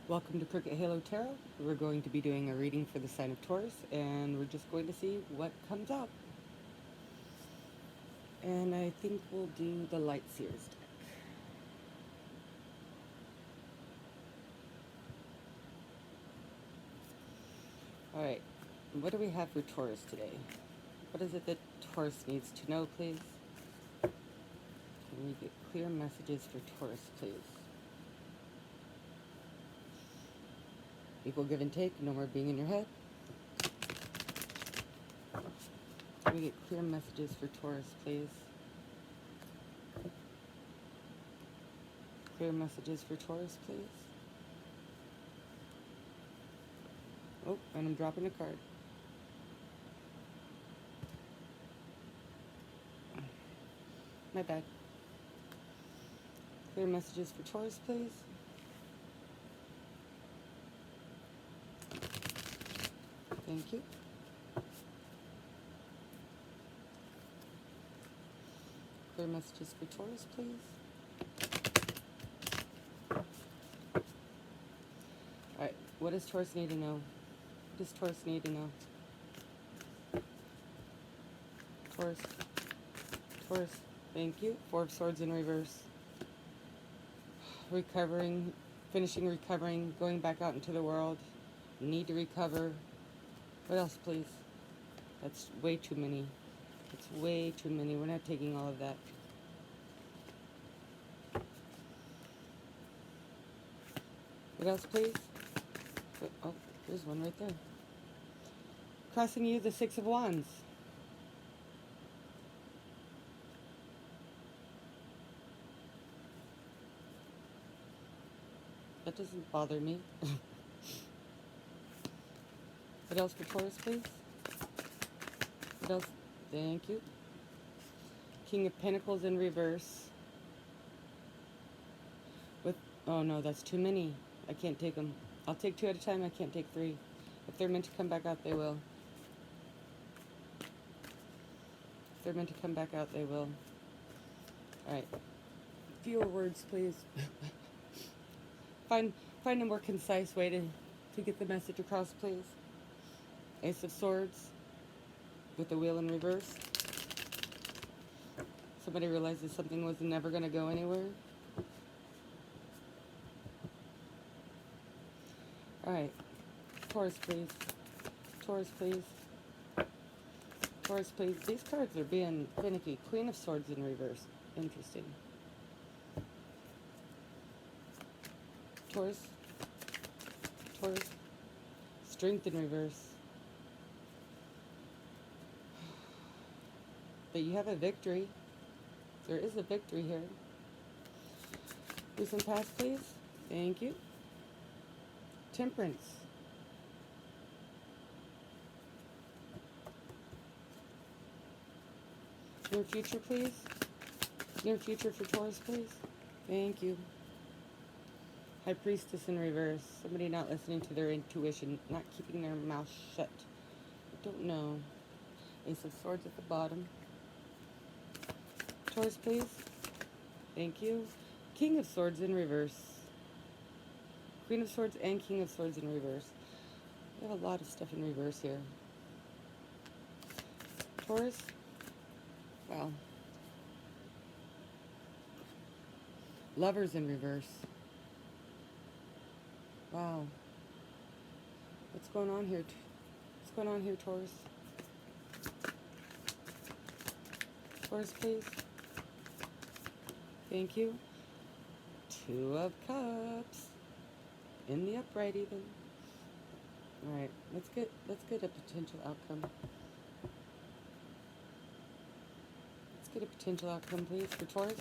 Welcome to Cricket Halo Tarot. We're going to be doing a reading for the sign of Taurus, and we're just going to see what comes up. And I think we'll do the Light Seers deck. Alright, what do we have for Taurus today? What is it that Taurus needs to know, please? Can we get clear messages for Taurus, please? Equal give and take, no more being in your head. Can we get clear messages for Taurus, please? Clear messages for Taurus, please. Oh, and I'm dropping a card. My bad. Clear messages for Taurus, please. Thank you. Clear messages for Taurus, please. Alright, what does Taurus need to know? What does Taurus need to know? Taurus. Taurus. Thank you. Four of Swords in reverse. Recovering. Finishing recovering. Going back out into the world. Need to recover. What else, please? That's way too many. It's way too many. We're not taking all of that. What else, please? Oh, there's one right there. Crossing you, the Six of Wands. That doesn't bother me. What else for Taurus, please? What else? Thank you. King of Pentacles in reverse. With, oh no, that's too many. I can't take them. I'll take two at a time. I can't take three. If they're meant to come back out, they will. If they're meant to come back out, they will. Alright. Fewer words, please. Find a more concise way to get the message across, please. Ace of Swords with the wheel in reverse. Somebody realizes something was never going to go anywhere. Alright. Taurus, please. Taurus, please. Taurus, please. These cards are being finicky. Queen of Swords in reverse. Interesting. Taurus. Taurus. Strength in reverse. But you have a victory. There is a victory here. Recent past, please. Thank you. Temperance. Near future, please. Near future for Taurus, please. Thank you. High Priestess in reverse. Somebody not listening to their intuition, not keeping their mouth shut. I don't know. Ace of Swords at the bottom. Taurus, please. Thank you. King of Swords in reverse. Queen of Swords and King of Swords in reverse. We have a lot of stuff in reverse here. Taurus. Wow. Lovers in reverse. Wow. What's going on here? What's going on here, Taurus? Taurus, please. Thank you. Two of Cups. In the upright even. Alright, let's get a potential outcome. Let's get a potential outcome, please, for Taurus.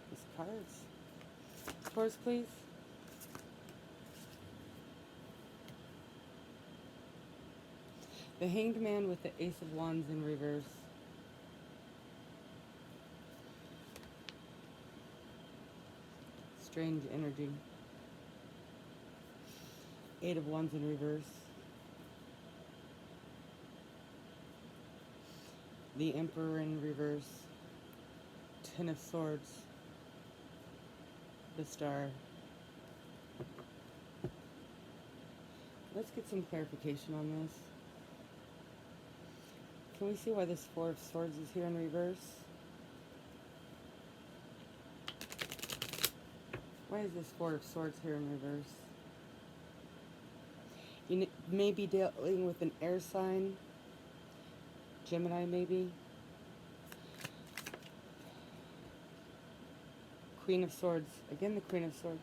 These cards. Taurus, please. The Hanged Man with the Ace of Wands in reverse. Strange energy. Eight of Wands in reverse. The Emperor in reverse. Ten of Swords. the Star. Let's get some clarification on this. Can we see why this Four of Swords is here in reverse? Why is this Four of Swords here in reverse? You may be dealing with an air sign. Gemini, maybe. Queen of Swords. Again, the Queen of Swords.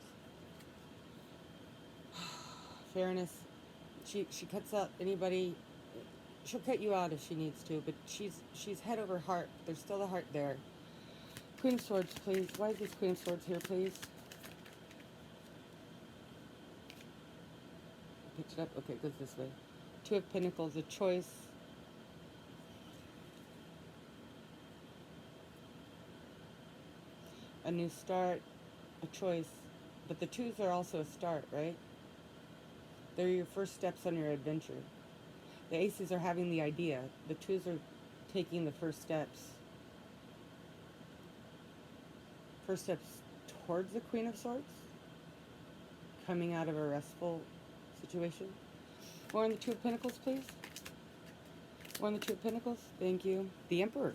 Fairness. She cuts out anybody. She'll cut you out if she needs to, but she's head over heart. There's still a heart there. Queen of Swords, please. Why is this Queen of Swords here, please? Picked it up. Okay, it goes this way. Two of Pentacles, a choice. A new start, a choice. But the twos are also a start, right? They're your first steps on your adventure. The aces are having the idea. The twos are taking the first steps. First steps towards the Queen of Swords. Coming out of a restful situation. More on the Two of Pentacles, please. More on the Two of Pentacles. Thank you. The Emperor.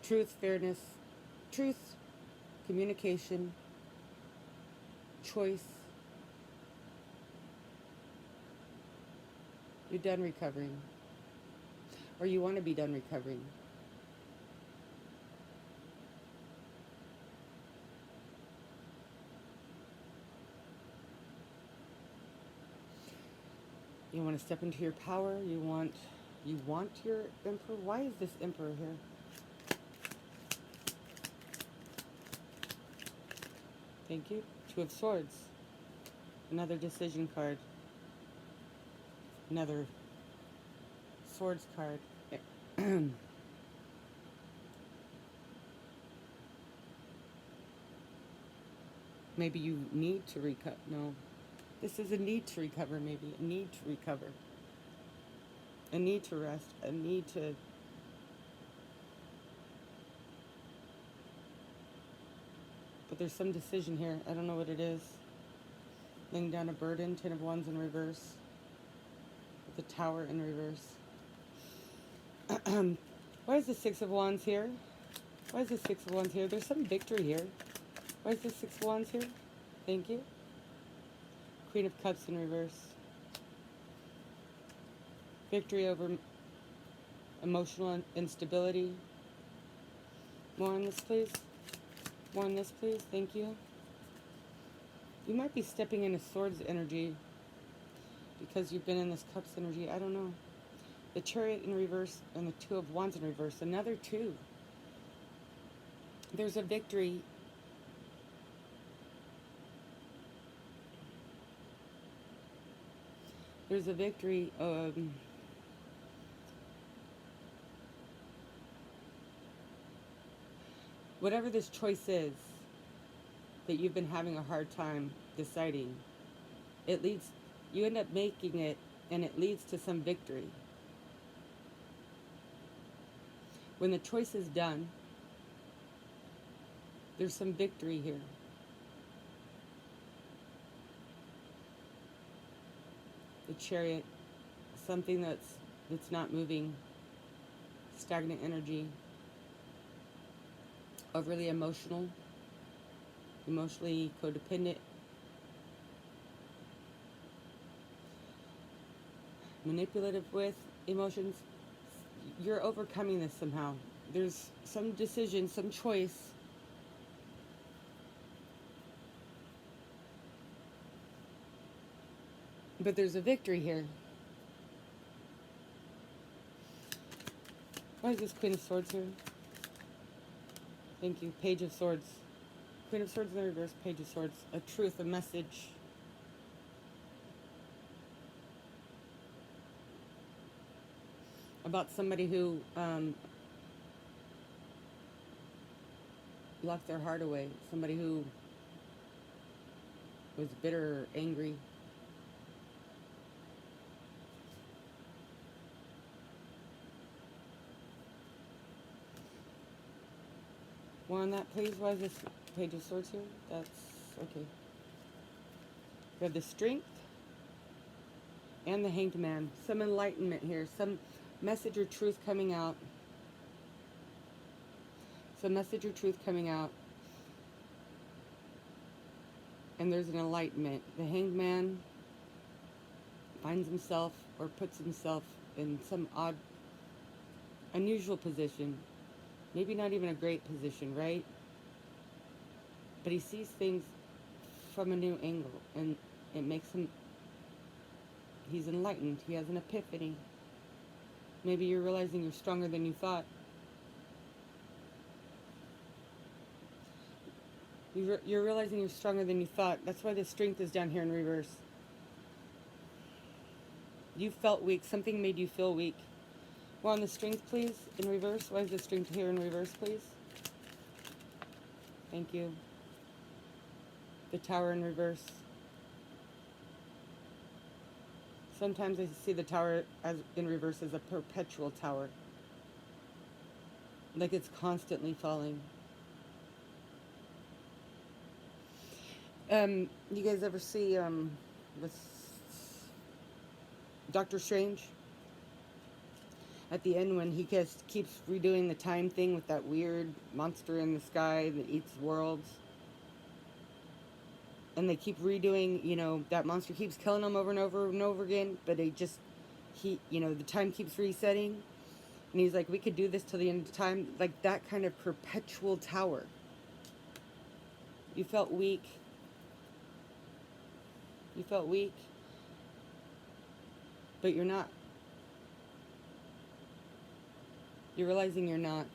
Truth, fairness, truth, communication, choice. You're done recovering. Or you want to be done recovering. You want to step into your power. You want your Emperor. Why is this Emperor here? Thank you. Two of Swords. Another decision card. Another Swords card. Maybe you need to recover. No. This is a need to recover, maybe. A need to recover. A need to rest. A need to... But there's some decision here. I don't know what it is. Laying down a burden. Ten of Wands in reverse. With the Tower in reverse. Why is the Six of Wands here? Why is the Six of Wands here? There's some victory here. Why is the Six of Wands here? Thank you. Queen of Cups in reverse. Victory over emotional instability. More on this, please. More on this, please. Thank you. You might be stepping into Swords energy because you've been in this Cups energy. I don't know. The Chariot in reverse and the Two of Wands in reverse. Another two. There's a victory. There's a victory. Whatever this choice is that you've been having a hard time deciding, you end up making it, and it leads to some victory. When the choice is done, there's some victory here. The Chariot, something that's not moving, stagnant energy, overly emotional, emotionally codependent, manipulative with emotions. You're overcoming this somehow. There's some decision, some choice. But there's a victory here. Why is this Queen of Swords here? Thank you. Page of Swords. Queen of Swords in the reverse, Page of Swords. A truth, a message. About somebody who locked their heart away. Somebody who was bitter or angry. on that, please? Why is this Page of Swords here? That's okay. We have the Strength and the Hanged Man. Some enlightenment here. Some message or truth coming out. Some message or truth coming out. And there's an enlightenment. The Hanged Man finds himself or puts himself in some odd, unusual position. Maybe not even a great position, right? But he sees things from a new angle, and it makes him, he's enlightened. He has an epiphany. Maybe you're realizing you're stronger than you thought. You're realizing you're stronger than you thought. That's why the Strength is down here in reverse. You felt weak. Something made you feel weak. Well, on the Strength, please, in reverse. Why is the Strength here in reverse, please? Thank you. The Tower in reverse. Sometimes I see the Tower as in reverse as a perpetual tower. Like it's constantly falling. You guys ever see with Doctor Strange? At the end when he keeps redoing the time thing with that weird monster in the sky that eats worlds. And they keep redoing, you know, that monster keeps killing him over and over and over again, but the time keeps resetting. And he's like, we could do this till the end of time. Like that kind of perpetual tower. You felt weak. You felt weak. But you're not. You're realizing you're not.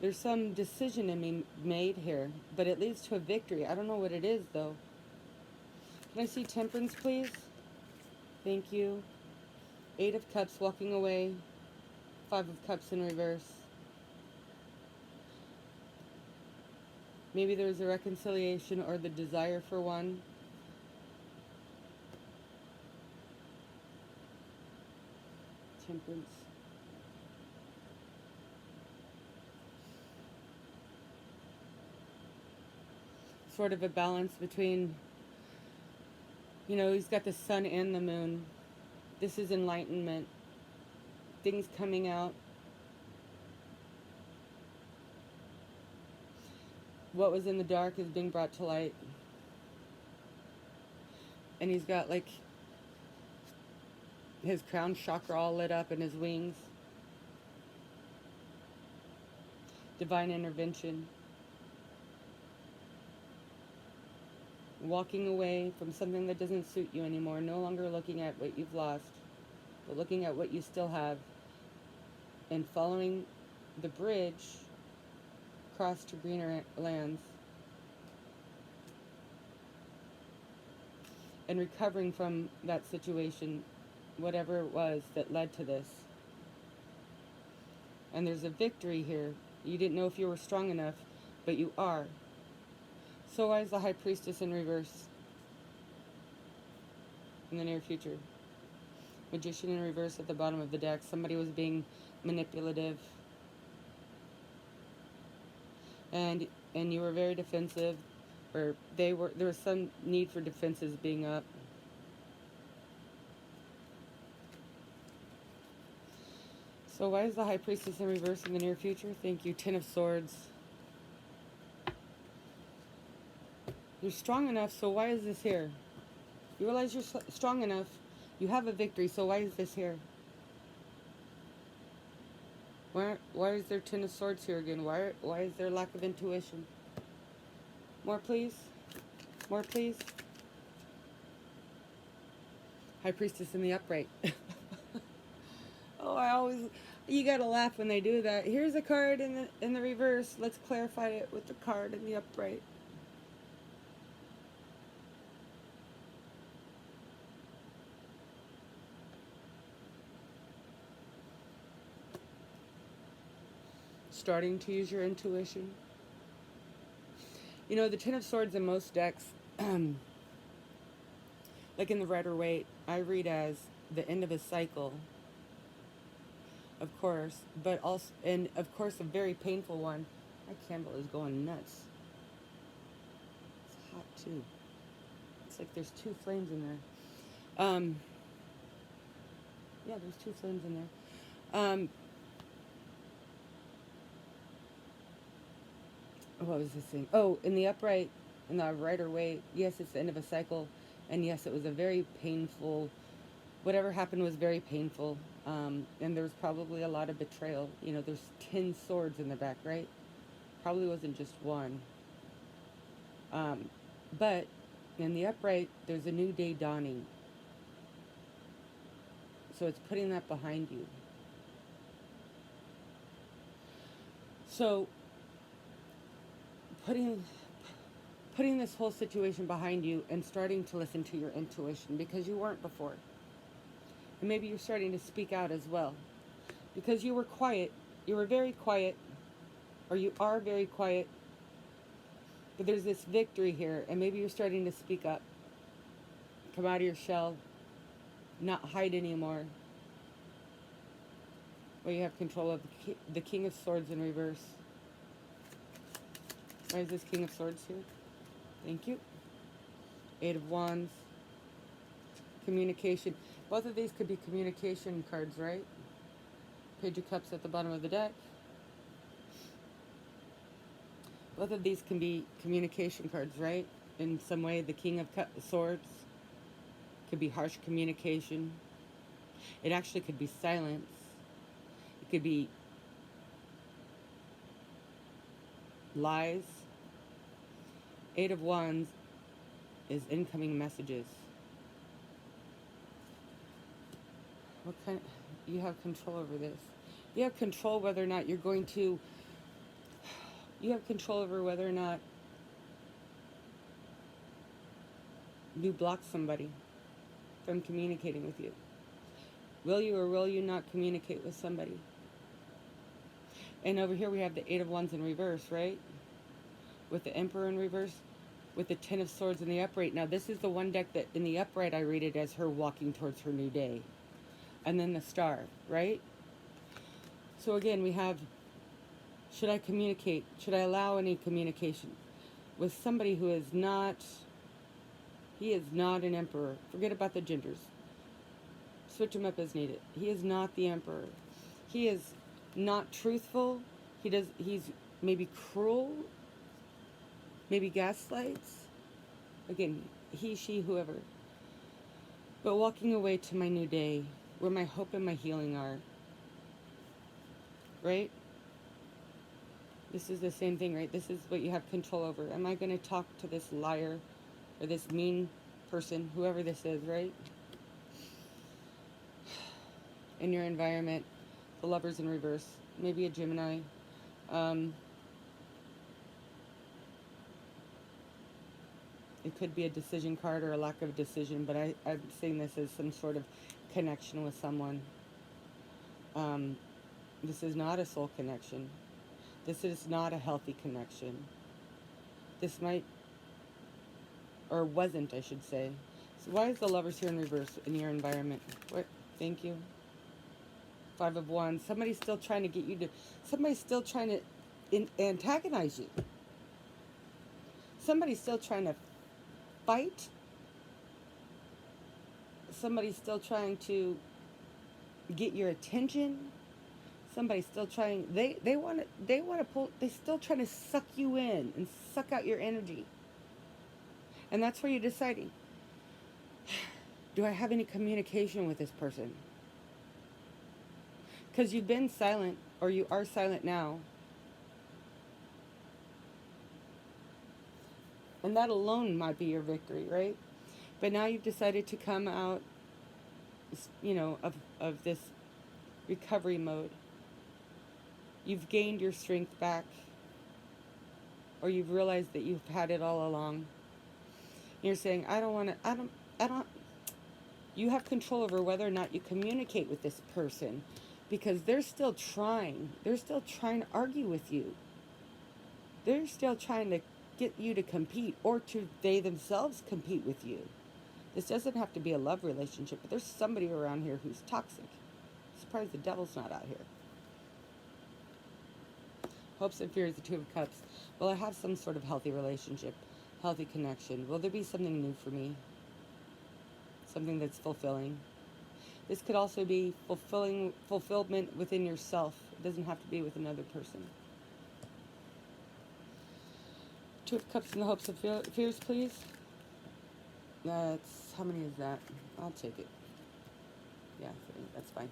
There's some decision to be made here, but it leads to a victory. I don't know what it is, though. Can I see Temperance, please? Thank you. 8 of Cups, walking away. 5 of Cups in reverse. Maybe there's a reconciliation or the desire for one. Temperance. Sort of a balance between, you know, he's got the sun and the moon. This is enlightenment. Things coming out. What was in the dark is being brought to light. And he's got like his crown chakra all lit up and his wings. Divine intervention. Walking away from something that doesn't suit you anymore. No longer looking at what you've lost, but looking at what you still have. And following the bridge across to greener lands. And recovering from that situation, whatever it was that led to this. And there's a victory here. You didn't know if you were strong enough, but you are. So why is the High Priestess in reverse in the near future? Magician in reverse at the bottom of the deck. Somebody was being manipulative. And you were very defensive. Or there was some need for defenses being up. So why is the High Priestess in reverse in the near future? Thank you. 10 of Swords. You're strong enough, so why is this here? You realize you're strong enough. You have a victory, so why is this here? Why is there 10 of Swords here again? Why is there lack of intuition? More, please. More, please. High Priestess in the upright. Oh, you gotta laugh when they do that. Here's a card in the reverse. Let's clarify it with the card in the upright. Starting to use your intuition. You know, the 10 of Swords in most decks, like in the Rider Waite, I read as the end of a cycle, of course, but also, and of course, a very painful one. My candle is going nuts. It's hot too. It's like there's two flames in there. Yeah, there's two flames in there. What was this thing? Oh, in the upright, in the rider way, yes, it's the end of a cycle. And yes, it was a very painful, whatever happened was very painful. And there's probably a lot of betrayal. You know, there's 10 swords in the back, right? Probably wasn't just one. But in the upright, there's a new day dawning. So it's putting that behind you. So putting this whole situation behind you and starting to listen to your intuition, because you weren't before. And maybe you're starting to speak out as well. Because you were quiet. You were very quiet. Or you are very quiet. But there's this victory here. And maybe you're starting to speak up. Come out of your shell. Not hide anymore. Well, you have control of the King of Swords in reverse. Why is this King of Swords here? Thank you. Eight of Wands. Communication. Both of these could be communication cards, right? Page of Cups at the bottom of the deck. Both of these can be communication cards, right? In some way, the King of Swords could be harsh communication. It actually could be silence. It could be lies. Eight of Wands is incoming messages. What kind? You have control over this. You have control whether or not you're going to. You have control over whether or not you block somebody from communicating with you. Will you or will you not communicate with somebody? And over here we have the Eight of Wands in reverse, right? With the Emperor in reverse, with the Ten of Swords in the upright. Now this is the one deck that in the upright I read it as her walking towards her new day. And then the Star, right? So again, we have, should I communicate? Should I allow any communication with somebody who is not, he is not an emperor. Forget about the genders. Switch him up as needed. He is not the emperor. He is not truthful. He's maybe cruel. Maybe gaslights. Again, he, she, whoever. But walking away to my new day, where my hope and my healing are. Right? This is the same thing, right? This is what you have control over. Am I going to talk to this liar or this mean person, whoever this is, right? In your environment, the Lovers in reverse, maybe a Gemini. It could be a decision card or a lack of decision, but I'm seeing this as some sort of connection with someone. This is not a soul connection. This is not a healthy connection. This might, or wasn't, I should say. So why is the Lovers here in reverse in your environment? What? Thank you. Five of Wands. Somebody's still trying to get you to, somebody's still trying to antagonize you. Somebody's still trying to fight. Somebody's still trying to get your attention. Somebody's still trying, they want to pull, they're still trying to suck you in and suck out your energy. And that's where you're deciding, do I have any communication with this person? Because you've been silent, or you are silent now. And that alone might be your victory, right? But now you've decided to come out, you know, of this recovery mode. You've gained your strength back. Or you've realized that you've had it all along. You're saying, I don't, you have control over whether or not you communicate with this person. Because they're still trying to argue with you. They're still trying to get you to compete, or to they themselves compete with you. This doesn't have to be a love relationship, but there's somebody around here who's toxic. I'm surprised the devil's not out here. Hopes and fears, the Two of Cups. Will I have some sort of healthy relationship, healthy connection? Will there be something new for me? Something that's fulfilling. This could also be fulfillment within yourself. It doesn't have to be with another person. Two of Cups and the hopes of fears, please. That's, how many is that? I'll take it. Yeah, that's fine.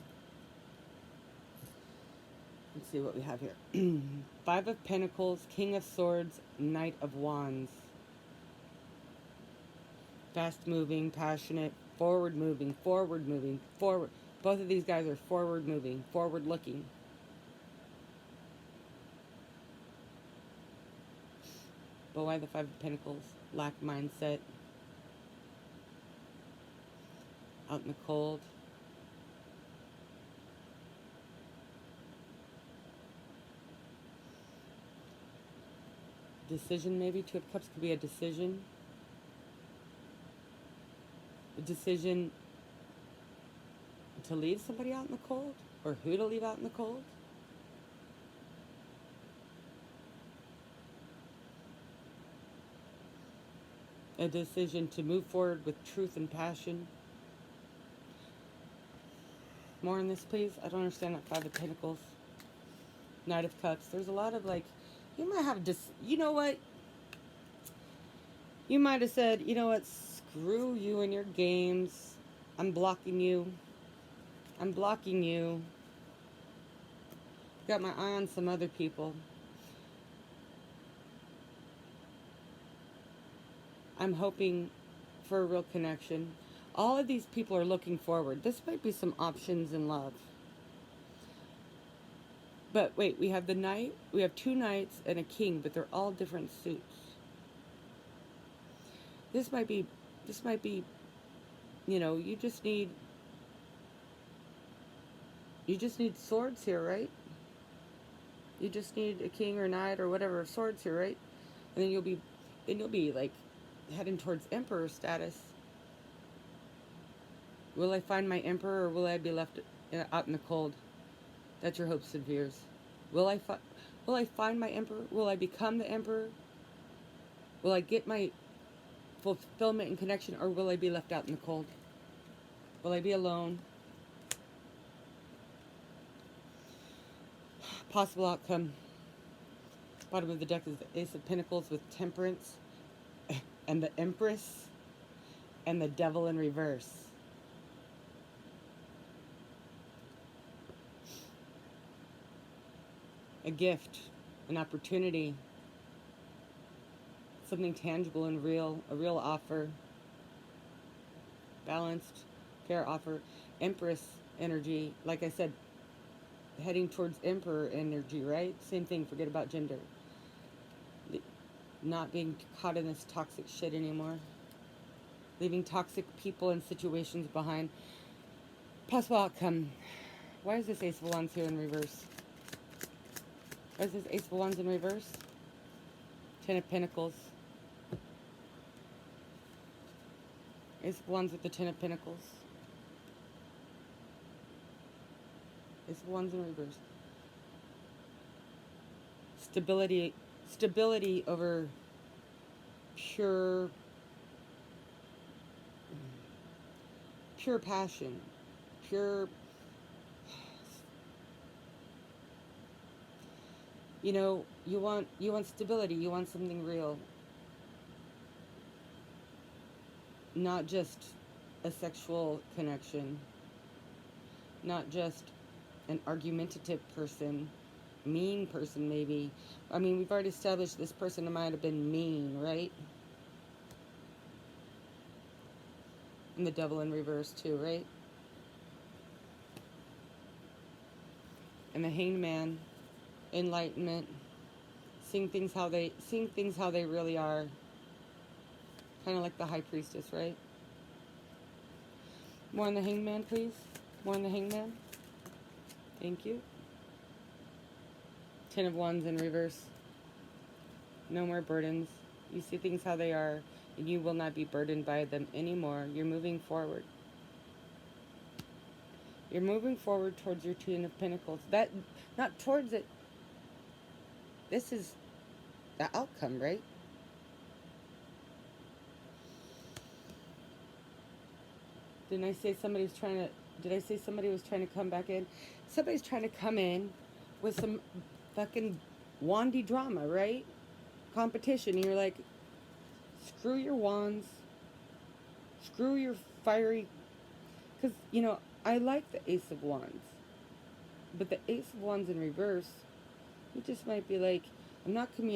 Let's see what we have here. Five of Pentacles, King of Swords, Knight of Wands. Fast moving, passionate, forward moving, forward. Both of these guys are forward moving, forward looking. But why the Five of Pentacles? Lack mindset. Out in the cold. Decision, maybe. Two of Cups could be a decision. A decision to leave somebody out in the cold, or who to leave out in the cold. A decision to move forward with truth and passion. More on this, please. I don't understand that Five of Pentacles. Knight of Cups. There's a lot of like, you might have you know what? You might have said, you know what? Screw you and your games. I'm blocking you. I'm blocking you. Got my eye on some other people. I'm hoping for a real connection. All of these people are looking forward. This might be some options in love. But wait, we have the Knight, we have two Knights and a King, but they're all different suits. This might be, you know, you just need swords here, right? You just need a King or Knight or whatever of swords here, right? And then you'll be like heading towards Emperor status. Will I find my Emperor, or will I be left out in the cold? That's your hopes and fears. Will I find my Emperor? Will I become the Emperor? Will I get my fulfillment and connection, or will I be left out in the cold? Will I be alone? Possible outcome. Bottom of the deck is the Ace of Pentacles with Temperance and the Empress and the Devil in reverse. A gift, an opportunity, something tangible and real, a real offer, balanced, fair offer, Empress energy, like I said, heading towards Emperor energy, right? Same thing, forget about gender. Not being caught in this toxic shit anymore. Leaving toxic people and situations behind. Possible outcome. Why is this Ace of Wands here in reverse? Why is this Ace of Wands in reverse? Ten of Pentacles. Ace of Wands with the Ten of Pentacles. Ace of Wands in reverse. Stability over pure passion, pure, you know, you want stability, you want something real, not just a sexual connection, not just an argumentative person, mean person maybe. I mean, we've already established this person might have been mean, right? And the Devil in reverse too, right? And the Hanged Man, enlightenment, seeing things how they really are. Kind of like the High Priestess, right? More on the Hanged Man, please. More on the Hanged Man. Thank you. Ten of Wands in reverse. No more burdens. You see things how they are, and you will not be burdened by them anymore. You're moving forward. You're moving forward towards your Ten of Pentacles. That, not towards it. this is the outcome, right? Didn't I say somebody's trying to, did I say somebody was trying to come back in? Somebody's trying to come in with some fucking wandy drama, right? Competition. You're like, screw your wands. Screw your fiery. Because, you know, I like the Ace of Wands. But the Ace of Wands in reverse, you just might be like, I'm not communicating.